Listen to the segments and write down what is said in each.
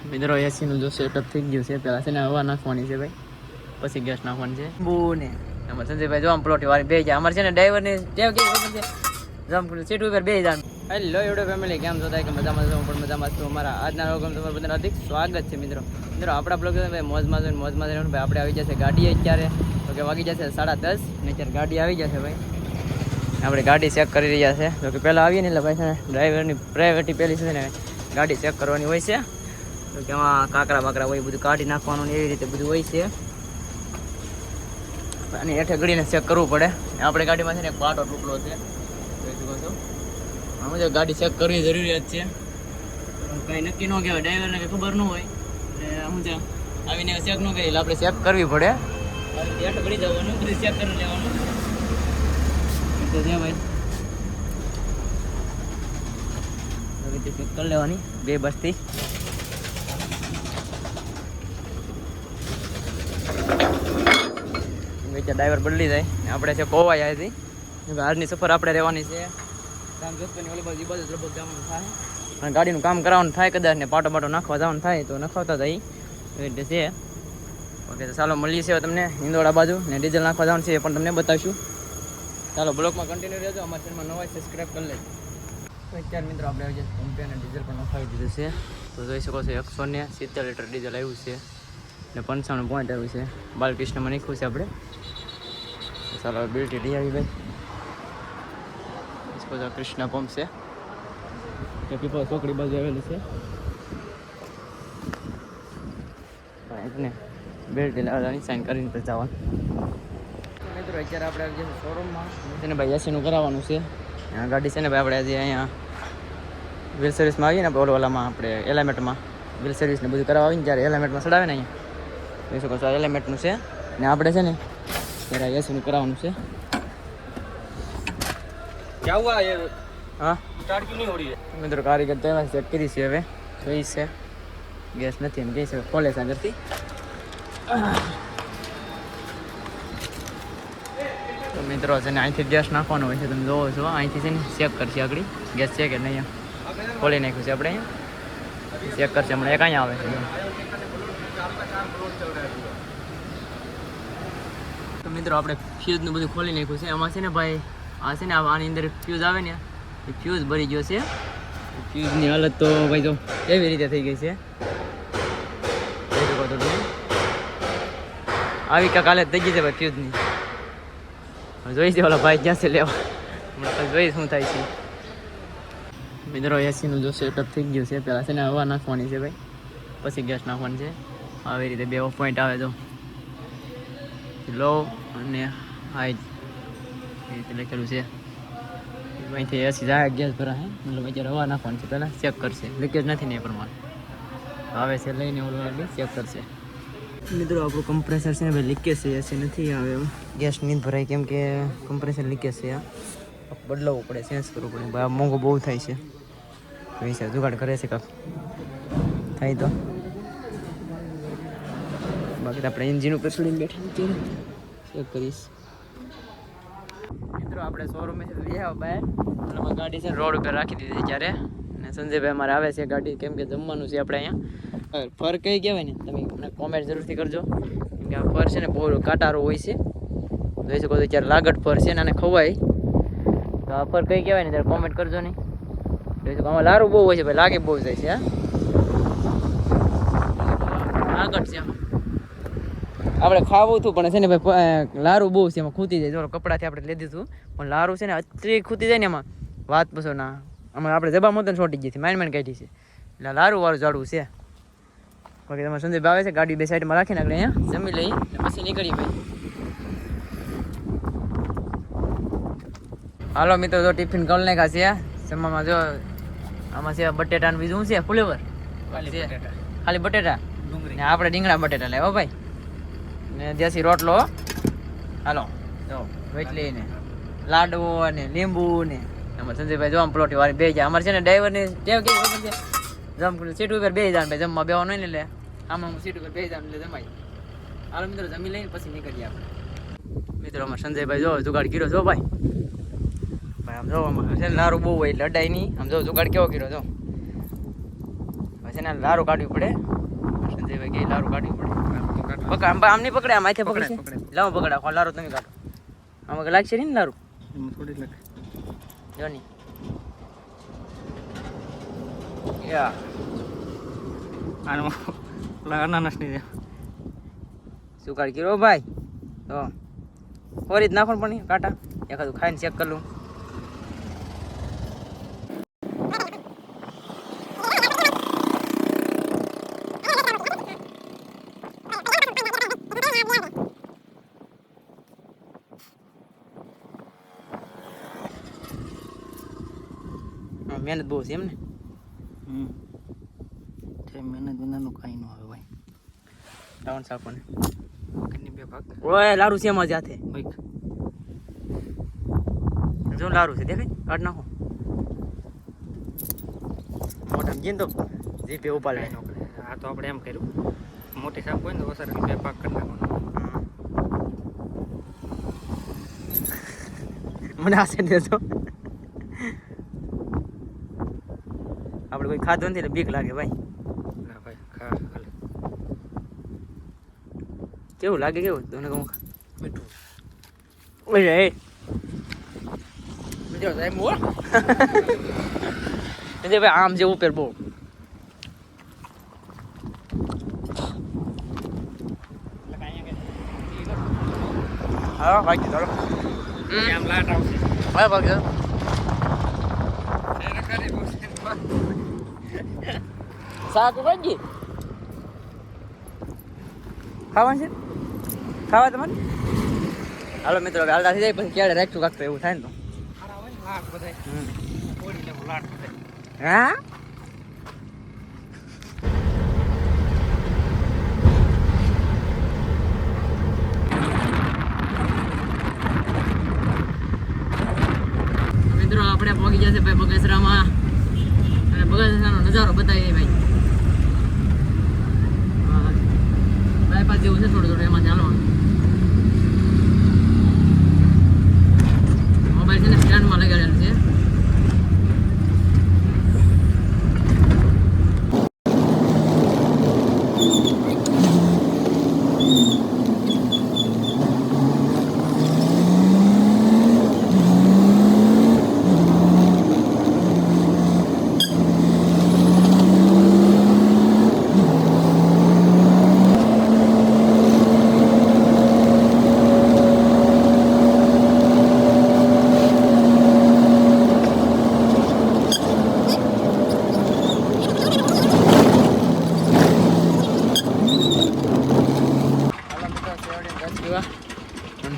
મિત્રો એસીનું જો સેટઅપ થઈ ગયું છે. પહેલાં છે ને હવા નાખવાની છે ભાઈ, પછી ગેસ નાખવાની છે. બહુ ને અમારે સંજયભાઈ જો આમ પ્લોટી વાળી બે જાય. અમારે છે ને ડ્રાઈવરની ટેવ કેવી ખબર છે, જમ સીટ ઉપર બે જાય. હેલો એવડો ફેમિલી, કેમ છો થાય કે મજામાં છું? પણ મજામાં છું. અમારા આજના પ્રોગ્રામ તમારું બધાનું હાર્દિક સ્વાગત છે. મિત્રો આપણા બ્લોગ ભાઈ મોજમાં જોઈને મોજમાં રહેવાનું ભાઈ. આપણે આવી જશે ગાડી અત્યારે તો કે વાગી જશે 10:30 ને અત્યારે ગાડી આવી જશે ભાઈ. આપણે ગાડી ચેક કરી રહ્યા છે. તો કે પહેલાં આવીએ ને એટલે ભાઈ છે ને ડ્રાઈવરની પ્રાઇવેટી પહેલી છે ને ગાડી ચેક કરવાની હોય છે. તો કે એમાં કાંકરા બાકરા હોય બધું કાઢી નાખવાનું ને એવી રીતે બધું હોય છે. અને હેઠે ગળીને ચેક કરવું પડે. આપણે ગાડીમાં છે ને એક પાટો તૂટલો છે, જોઈ શકો છો. આમ તો ગાડી ચેક કરવી જરૂરિયાત છે. કંઈ નક્કી ન કહેવાય, ડ્રાઈવરને કંઈ ખબર ન હોય એટલે શું છે આવીને ચેક ન કરી એટલે આપણે ચેક કરવી પડે. હેઠે ગળી જવાનું, બધું ચેક કરી લેવાનું તો છે ભાઈ. ચેક કરી લેવાની બે બસથી. ડ્રાઈવર બદલી જાય. આપણે છે કોવાઈ આવી હતી. આજની સફર આપણે રહેવાની છે રામજોતપુરની ઓલી બાજુ લગભગ જવાનું થાય અને ગાડીનું કામ કરાવવાનું થાય કદાચ ને પાટો બાટો નાખવા જવાનું થાય તો નખાવતા જાય એવી રીતે છે. ઓકે તો ચાલો મળીએ છીએ તમને હિંદોળા બાજુ ને ડીઝલ નાખવા જવાનું છે એ પણ તમને બતાવીશું. ચાલો બ્લોગમાં કન્ટિન્યુ રહેજો. અમારા ચેનલમાં નવા સબસ્ક્રાઈબ કરી લેજો. તો અત્યારે મિત્રો આપણે આવી જઈએ પંપે અને ડીઝલ પણ નખાવી દીધું છે. તો જોઈ શકો છો 170 લીટર ડીઝલ આવ્યું છે ને 55 પોઈન્ટ આવ્યું છે. બાલકૃષ્ણમાં નાખ્યું છે આપણે. ચાલો બિલ્ટી લઈ આવી ભાઈ. કૃષ્ણ પંપ છે પીપળ ચોકડી બાજુ આવેલું છે. ને બિલ્ટી લાવવાની સાઇન કરીને પછી જવાનું. મિત્રો અત્યારે આપણે આવી જઈએ શોરૂમમાં છે ને ભાઈ એસીનું કરાવવાનું છે. ગાડી છે ને ભાઈ આપણે હજી અહીંયા વ્હીલ સર્વિસમાં આવીએ ને ઓલામાં આપણે એલામેન્ટમાં વ્હીલ સર્વિસને બધું કરાવવા આવીને જ્યારે એલામેન્ટમાં ચડાવે ને અહીંયા જોઈ શકો છો એલામેન્ટનું છે ને આપણે છે ને ત્યારે એસીનું કરાવવાનું છે. હા મિત્રો કારીગર તો એમાં ચેક કરી છે હવે જોઈ છે ગેસ નથી એમ કહી છે ખોલે છે આગળથી. તો મિત્રો છે ને અહીંથી ગેસ નાખવાનો હોય છે તમે જોવો છો. અહીંથી છે ને ચેક કરશે આગળ ગેસ છે કે નહીં. ખોલી નાખ્યું છે આપણે અહીંયા ચેક કરશે હમણાં એક અહીંયા આવે છે. તો મિત્રો આપણે ફ્યુઝનું બધું ખોલી નાખ્યું છે. એમાં છે ને ભાઈ આ છે ને આની અંદર ફ્યુઝ આવે ને એ ફ્યુઝ ભરી ગયો છે. ફ્યુઝની હાલત તો ભાઈ જો કેવી રીતે થઈ ગઈ છે આવી કાંક હાલત થઈ ગઈ છે ભાઈ ફ્યુઝની. જોઈ છે ઓલા ભાઈ ક્યાં છે લેવા હમણાં જોઈ શું થાય છે. મિત્રો એસીનું જો સેટઅપ થઈ ગયું છે. પહેલાં છે ને હવા નાખવાની છે ભાઈ, પછી ગેસ નાખવાની છે. આવી રીતે બે ઓફ પોઈન્ટ આવે તો લો અને હાઈ એ રીતે લખેલું છે. અહીંથી એસી જાય ગેસ ભરાય મતલબ અત્યારે હવા નાખવાની છે. પહેલાં ચેક કરશે લીકેજ નથી ને એ પ્રમાણે આવે છે લઈને ઓલું ચેક કરશે. મિત્રો આપણું કમ્પ્રેસર છે ને ભાઈ લીકેજ છે, એસી નથી આવે ગેસ નહીં ભરાય કેમ કે કમ્પ્રેસર લીકેજ છે. આ બદલાવવું પડે, ચેન્જ કરવું પડે ભાઈ. આ મોંઘું બહુ થાય છે. પૈસા જુગાડ કરે છે કાંક થાય તો. બાકી આપણે એન્જિન ઉપર છોડીને બેઠા ચેક કરીશ. મિત્રો આપણે શોરૂમે લઈ આવ્યા બહાર એટલે ગાડી છે રોડ ઉપર રાખી દીધી ત્યારે અને સંજયભાઈ અમારે આવે છે ગાડી કેમ કે જમવાનું છે આપણે અહીંયા. ફર કઈ કહેવાય ને તમે મને કોમેન્ટ જરૂરથી કરજો કેમ કે આ ફર છે ને બહુ કાંટારો હોય છે. જોઈ શકો છો ત્યારે લાગટ ફર છે ને આને ખવાય તો આ ફર કઈ કહેવાય ને ત્યારે કોમેન્ટ કરજો નહીં. જોઈ શકો આમાં લારું બહુ હોય છે ભાઈ, લાગે બહુ જાય છે. હા લાગટ છે આમાં આપણે ખાવું હતું પણ છે ને ભાઈ લારું બહુ છે એમાં ખૂતી જાય. જો કપડાથી આપણે લીધું હતું પણ લારું છે ને અત્યારે ખૂતી જાય ને એમાં વાત પૂછો ના. આમાં આપણે જબા મોતન છોટી ગઈ હતી માઇન્ડ કાઢી છે એટલે લારું વાળું જાડવું છે. બાકી તમારે સંજય આવે છે ગાડી બે સાઈડમાં રાખીને આપણે અહીંયા જમી લઈ પછી નીકળી ભાઈ. હાલો મિત્રો જો ટિફિન કરી નાખ્યા છે જમવામાં. જો આમાં છે બટેટા બીજું છે ફ્લેવર ખાલી બટેટા ને આપણે રીંગણા બટેટા લેવા ભાઈ ને દેશી રોટલો. હાલો જો વેટલી ને લાડવો ને લીંબુ ને અમારે સંજયભાઈ જો આમ પ્લોટી વાળી બે જાય. અમારે છે ને ડ્રાઈવરની ટેવ કેવી ખબર છે, જમ સીટ ઉપર બે જાય ભાઈ જમવા બેવાનું હોય ને એટલે આમાં સીટ ઉપર બે જાય એટલે જમાય. હાલો મિત્રો જમી લઈને પછી નીકળીએ આપણે. મિત્રો અમારે સંજયભાઈ જો જુગાડ કર્યો જો ભાઈ. ભાઈ આમ જો આમાં છે લારું બહુ હોય એટલે અડાય નહીં. આમ જો જુગાડ કેવો કર્યો જો પછી એને લારું કાઢવી પડે. સંજયભાઈ કે લારું કાઢવી પડે. આમ નહીં પકડે, આમ માથે પકડે. લાવો પકડા, લારું તમે કાઢો. આમાં લાગશે નહીં ને લારું? થોડી લાગે જો નહીં યા આનો અનાનસની જેમ સુકાળ કીરો ભાઈ. તો ફરી જ નાખો પણ કાંટા એકાદું ખાઈને ચેક કરી લઉં. મહેનત બહુ છે એમ ને? મહેનત વિનાનું કાંઈ ન આવે ભાઈ. ડાઉન સાપણ ઘરની બે ભાગ ઓય લારું છે એમાં જાતે. ભાઈ જો લારું છે દેખાય, કાઢ નાખો. મોટા જીન તો જીપે ઉપાડે. આ તો આપણે એમ કર્યું, મોટી સાપ હોય ને તો ઓછા બે ભાગ કરી નાખવાનો. મને આશે દેજો. આપણે કોઈ ખાધું નથી એટલે બીક લાગે ભાઈ. ના ભાઈ ખા હાલે. કેવું લાગે? કેવું તને કહું? મીઠું. ઓય એ બીજો સાહેબ હો ભાઈ આમ જેવું પેર બહુ. હા ભાઈ ચાલો આમ લાટ આવશે. હા ભાઈ શાક ભાજી ખાવાનું છે? ખાવા તમારે? હાલો મિત્રો હાલતા થઈ જાય પછી ક્યારે રાખશું કાંક એવું થાય ને તો. લાટ બધાય ઓડી લેવું લાટ બધાય. હા મિત્રો આપણે પહોંચી જશે ભાઈ બગસરામાં અને બગસરાનો નજારો બતાવીએ ભાઈ. બાયપાસ જેવું છે થોડું થોડું, એમાં ચાલવાનું. મોબાઈલ છે ને સ્ટેન્ડમાં લગાડેલું છે.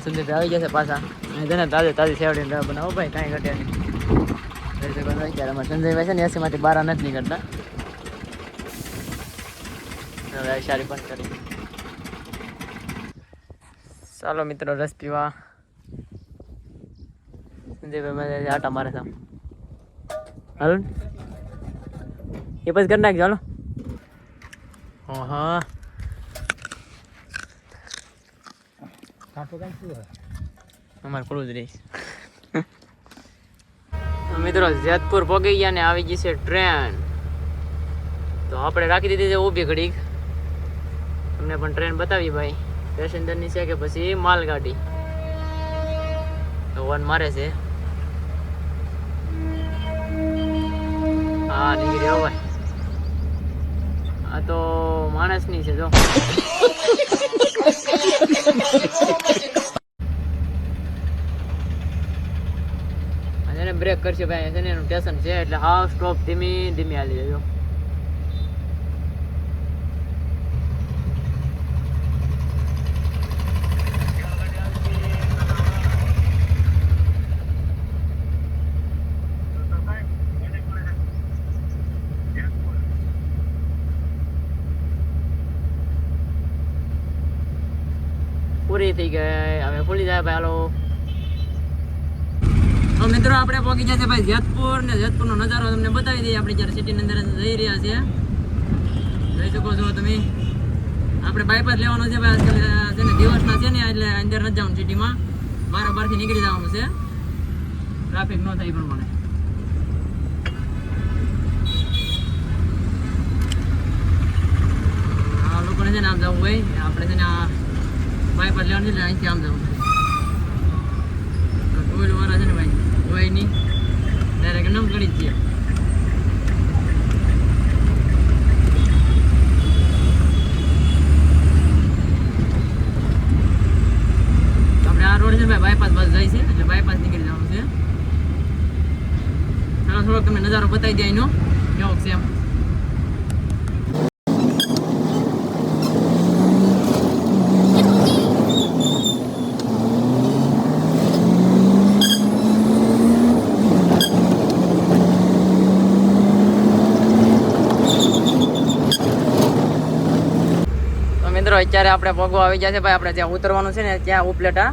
સંજય આવી જશે પાછા તેને તાજી સેવડીને બનાવો ભાઈ, કાંઈ ઘટ્યા નહીં. અત્યારે અમારે સંજયભાઈ છે ને એસી માંથી બહાર નથી નીકળતા. હવે સારી પણ કરી. ચાલો મિત્રો રસ પીવા. સંજયભાઈ આટા મારે છે. હાલો એ પછી કરી નાખજો. હાલો હા અમારે ખુલ્લું જ રહીશ. મિત્રો જેતપુર પહોંચી ગયા ને આવી ગઈ છે ટ્રેન. તો આપણે રાખી દીધી છે ઊભી ઘડીક. તમને પણ ટ્રેન બતાવી ભાઈ પેસેન્જરની છે કે પછી માલગાડી. વન મારે છે. હા નીકળી રહ્યો ભાઈ. આ તો માણસની છે જો. અને બ્રેક કરશે ભાઈ છે ને એનું સ્ટેશન છે એટલે હાવ સ્ટોપ ધીમી ધીમી હાલી જજો. પૂરી થઈ ગઈ હવે ખુલી જાય ભાઈ. હાલો તો મિત્રો આપણે પહોંચી જશે ભાઈ જેતપુર ને જેતપુરનો નજારો તમને બતાવી દઈએ. આપણે જ્યારે સિટીની અંદર જઈ રહ્યા છીએ જોઈ શકો છો તમે. આપણે બાયપાસ લેવાનો છે ભાઈ. આજકાલ છે ને દિવસના છે ને એટલે અંદર નથી જવાનું સિટીમાં, બહારથી નીકળી જવાનું છે ટ્રાફિક ન થાય એ પ્રમાણે. છે ને આમ જવું હોય ને આપણે છે ને આ બાયપાસ લેવાનું છે ને અહીંથી આમ જવું ટુ વ્હીલર વાળા છે ને ભાઈ હોય નહીં ડાયરેક્ટ નમ કરી જ છીએ આપણે આ રોડ છે ભાઈ બાયપાસ બસ જાય છે એટલે બાયપાસ નીકળી જવાનું છે ચાલો થોડોક તમને નજારો બતાવી દે એનો કેવો છે એમ મિત્રો અત્યારે આપણે પગો આવી ગયા છે ભાઈ આપણે ત્યાં ઉતરવાનું છે ને ત્યાં ઉપલેટા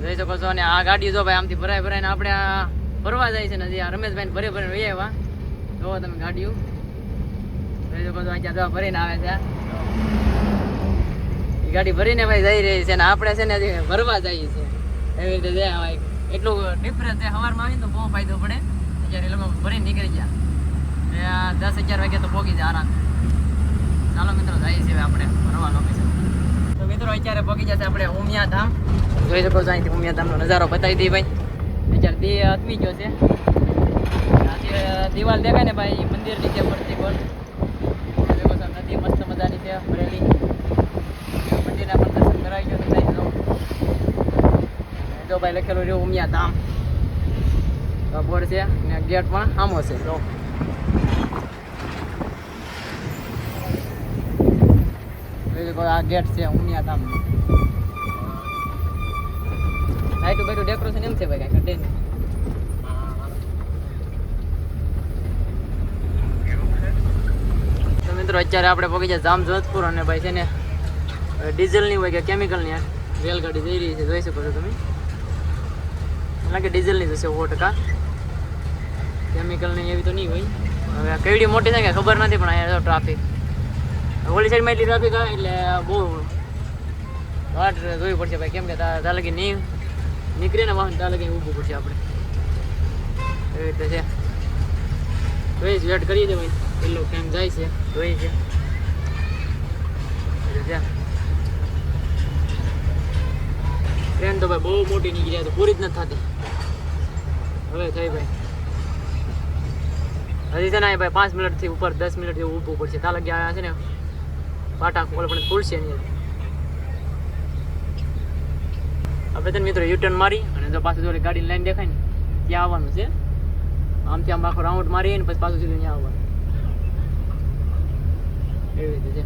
જોઈ શકો છો અને આ ગાડી જો ભાઈ આમથી ભરાય ભરાઈને આપણે આ ફરવા જાય છે ને હજી આ રમેશભાઈ ભરે ભરે વહી આવ્યા જોવો તમે ગાડીઓ જોઈ શકો છો ત્યાં ભરીને આવે છે એ ગાડી ભરીને ભાઈ જઈ રહી છે ને આપણે છે ને હજી ભરવા જઈએ છીએ એવી રીતે જાય ભાઈ એટલું ડિફરન્સ છે સવારમાં આવીને તો બહુ ફાયદો પડે અત્યારે એ લોકો ભરીને નીકળી ગયા 10-11 વાગે તો પહોંચી જાય આરામ ચાલો મિત્રો જઈએ છીએ આપણે ફરવા લોકેશન તો મિત્રો અત્યારે પહોંચી જશે આપણે ઉમિયા ધામ જોઈ શકો છો અહીંથી ઉમિયા ધામનો નજારો બતાવી દઈએ ભાઈ અત્યારે તે અથમી ગયો છે આજે દિવાલ દેખાય ને ભાઈ મંદિર નીચે પડતી બોલ જોઈ શકો છો નદી મસ્ત મજાની છે ભરેલી મંદિરના પણ દર્શન કરાવી ગયો થઈ જો ભાઈ લખેલું રહ્યું ઉમિયા ધામ બોર્ડ છે ને ગેટ પણ આમો છે તો આ ગેટ છે ઉમિયા ધામ લાઈટ બેઠું ડેકોરેશન એમ છે ભાઈ કઈ ઘટે તો મિત્રો અત્યારે આપણે પહોંચી જાય જામ જોધપુર અને ભાઈ છે ને ડીઝલની હોય કે કેમિકલની રેલગાડી જઈ રહી છે જોઈ શકો છો તમે લાગે ડીઝલની જશે 100% કેમિકલની એવી તો નહીં હોય હવે કેવડી મોટી છે કે ખબર નથી પણ અહીંયા ટ્રાફિક ઓલી સાઈડમાં એટલી ટ્રાફિક આવે એટલે બહુ વાટ જોવી પડશે ભાઈ કેમ કે ત્યાં લગી નહીં નીકળે ને વાહન ત્યાં લગી ઊભું પડશે આપણે એવી રીતે છે જોઈ વેટ કરીએ છીએ ભાઈ એટલો ટાઈમ જાય છે જોઈએ છે ટ્રેન તો ભાઈ બહુ મોટી નીકળી જાય તો પૂરી જ નથી થતી હવે થઈ ભાઈ હજી છે ને ભાઈ 5 મિનિટથી ઉપર 10 મિનિટ જેવું ઊભું પડશે ત્યાં લગી આવ્યા છે ને પાટા કોલ પણ ખુલશે નહીં આપણે તો મિત્રો યુટર્ન મારી અને જો પાછું જોડે ગાડીની લાઈન દેખાય ને ત્યાં આવવાનું છે આમથી આમ આખો રાઉન્ડ મારી ને પછી પાછું સીધું ત્યાં આવવાનું એવી રીતે છે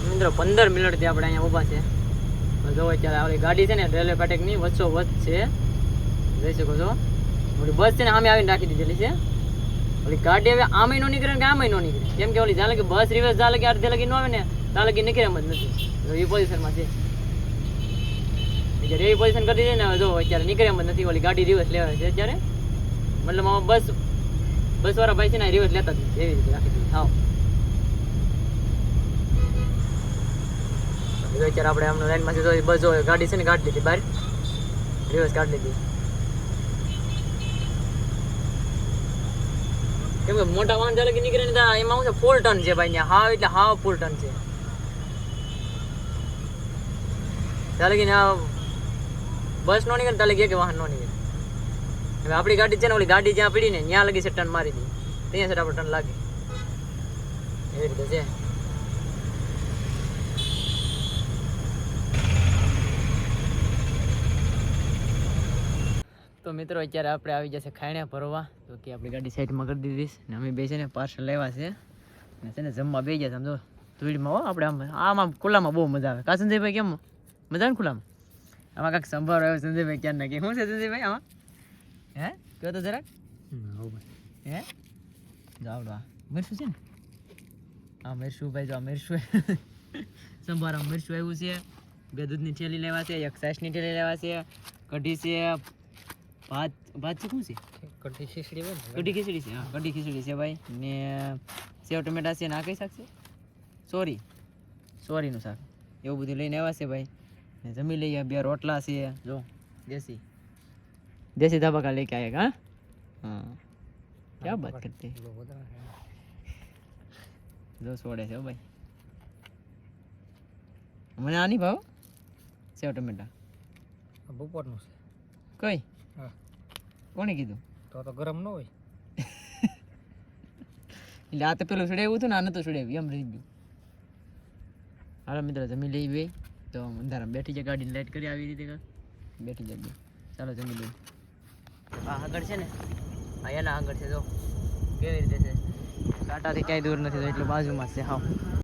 મિત્રો 15 મિનિટથી આપણે અહીંયા ઊભા છે જો અત્યારે આપણી ગાડી છે ને રેલવે ફાટકની વચ્ચો વચ્ચ છે જોઈ શકો છો ઓલી બસ છે ને આમે આવીને રાખી દીધેલી છે ઓલી ગાડી હવે આમે નો નીકળે કે આમે નો નીકળે કેમ કે ઓલી જાણે કે બસ રિવર્સ જાલે કે અડધે લગી ન આવે ને ત્યાં લગી નીકળે એમ જ નથી એ પોઝિશનમાં છે અત્યારે એવી પોઝિશન કરી દીધી ને જો અત્યારે નીકળે એમ જ નથી ઓલી ગાડી રિવર્સ લેવાય છે અત્યારે મતલબ બસ વાળા ભાઈ છે ને રિવર્સ લેતા જ એવી રીતે રાખી દીધી હા અત્યારે આપણે આમનો લાઈનમાંથી જો બસ જો ગાડી છે ને કાઢી લીધી બહાર રિવર્સ કાઢી લીધી કેમ કે મોટા વાહન ચાલક નીકળે ને એમાં શું છે ફૂલ ટન છે ભાઈ હાવ એટલે હાવ ફૂલ ટન છે ચાલકી ને બસ નો નીકળે ચાલકી એક વાહન નો નીકળે હવે આપણી ગાડી છે ને ઓલી ગાડી જ્યાં પડી ને ત્યાં લગી છે ટન મારી દી ત્યાં છે આપણે ટન લાગે એવી રીતે છે તો મિત્રો અત્યારે આપણે આવી જશે ખાયણા ભરવા તો કે આપણી ગાડી સાઈડમાં કરી દીધી ને અમે બે છે ને પાર્સલ લેવા છે ને છે ને જમવા બે ગયા સમજો ધૂળમાં હો આપણે આમાં ખુલ્લામાં બહુ મજા આવે કા સંજયભાઈ કેમ મજા આવે ખુલ્લામાં આમાં કાંઈક સંભાળ આવ્યો સંજયભાઈ ક્યાં નાખી શું છે સંજયભાઈ આમાં હે કહો તો જરાક હે જાવડો મરશું છે ને હા મરશું ભાઈ જો મરશું સંભાર મરશું આવ્યું છે બે દૂધની થેલી લેવા છે એક સાસની થેલી લેવા છે કઢી છે ભાત છે શું છે કઢી ખીચડી છે હા કઢી ખીચડી છે ભાઈ ને સેવ ટમેટા છે ને આ કઈ શાક છે સોરીનું શાક એવું બધું લઈને આવ્યા છે ભાઈ ને જમી લઈએ બે રોટલા છે જો દેશી ધાબા કા લેકે આયેગા હા क्या बात करते हैं જો સોડે છે હો ભાઈ. મને આની ભાવ સેવ ટમેટા આ બપોરનું છે. કઈ હા કોણે કીધું? તો ગરમ ન હોય. એટલે આ તો પેલું સડાવ્યું હતું ને આ નતું સડાવ્યું એમ રહી ગયું. હાલો મિત્રો જમી લઈ બે તો અંધારામાં બેઠી જાય ગાડીને લાઈટ કરી આવી રીતે બેઠી જાય બે. ચાલો જમી લઈ. આ આગળ છે ને આ એના આગળ છે જો કેવી રીતે છે કાંટાથી ક્યાંય દૂર નથી તો એટલું બાજુમાં જ છે. હા